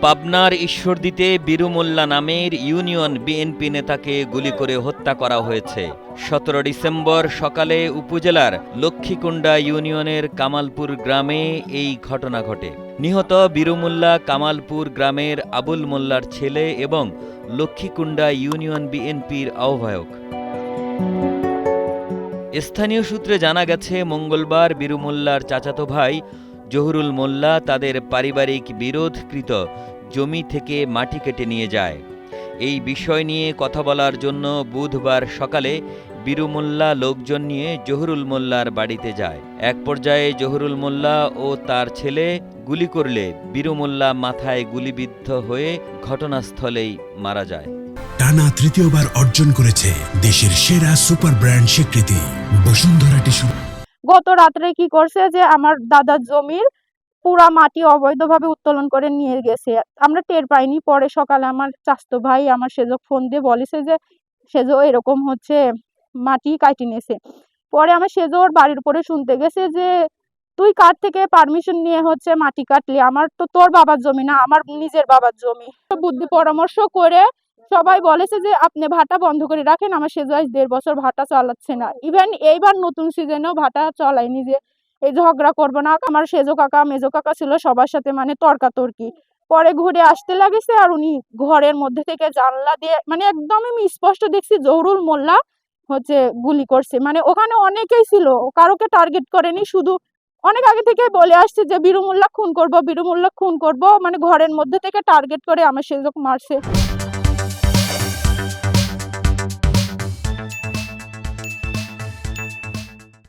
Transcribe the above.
পাবনার ঈশ্বরদীতে বীরু মোল্লা নামের union BNP নেতাকে গুলি করে হত্যা করা হয়েছে। ১৭ ডিসেম্বর সকালে উপজেলার লক্ষ্মীকুণ্ডা ইউনিয়নের কামালপুর গ্রামে এই ঘটনা ঘটে। নিহত বীরু মোল্লা কামালপুর গ্রামের আবুল মোল্লার ছেলে এবং লক্ষ্মীকুণ্ডা ইউনিয়ন বিএনপির আহ্বায়ক। স্থানীয় সূত্রে জানা গেছে, মঙ্গলবার বীরু মোল্লার চাচাতো ভাই জহুরুল মোল্লা তাদের পারিবারিক বিরোধকৃত জমি থেকে মাটি কেটে নিয়ে যায়। এই বিষয় নিয়ে কথা বলার জন্য বুধবার সকালে বীরু মোল্লা লোকজন নিয়ে জহুরুল মোল্লার বাড়িতে যায়। এক পর্যায়ে জহুরুল মোল্লা ও তার ছেলে গুলি করলে বীরু মোল্লা মাথায় গুলিবিদ্ধ হয়ে ঘটনাস্থলেই মারা যায়। টানা তৃতীয়বার অর্জন করেছে দেশের সেরা সুপার ব্র্যান্ড স্বীকৃতি বসুন্ধরা টিস্যু। গত রাত্রে কি করছে যে আমার দাদার জমির পুরা মাটি অবৈধভাবে উত্তোলন করে নিয়ে গেছে, আমরা টের পাইনি। পরে সকালে আমার চাচাতো ভাই আমার সেজো ফোন দিয়ে বলেছে যে সেজো এরকম হচ্ছে মাটি কাটি নিয়েছে। পরে আমার সেজো ওর বাড়ির উপরে শুনতে গেছে যে তুই কার থেকে পারমিশন নিয়ে হচ্ছে মাটি কাটলি, আমার তো তোর বাবার জমি না, আমার নিজের বাবার জমি। বুদ্ধি পরামর্শ করে সবাই বলেছে যে আপনি ভাটা বন্ধ করে রাখেন, আমার সেজো আজ 1.5 বছর ভাটা চালাচ্ছে না। ইভেন এইবার নতুন সিজনেও ভাটা চলায়নি যে এই ঝগড়া করবো না। আমার সেজো কাকা মেজো কাকা ছিল সবার সাথে মানে তর্কাতর্কি। পরে ঘুরে আসতে লাগেছে আর উনি ঘরের মধ্যে থেকে জানলা দিয়ে মানে একদমই আমি স্পষ্ট দেখছি জহুরুল মোল্লা হচ্ছে গুলি করছে। মানে ওখানে অনেকেই ছিল, কারোকে টার্গেট করেনি, শুধু অনেক আগে থেকে বলে আসছে যে বীরু মোল্লা খুন করবো, বীরু মোল্লা খুন করবো, মানে ঘরের মধ্যে থেকে টার্গেট করে আমার সেজো মারছে।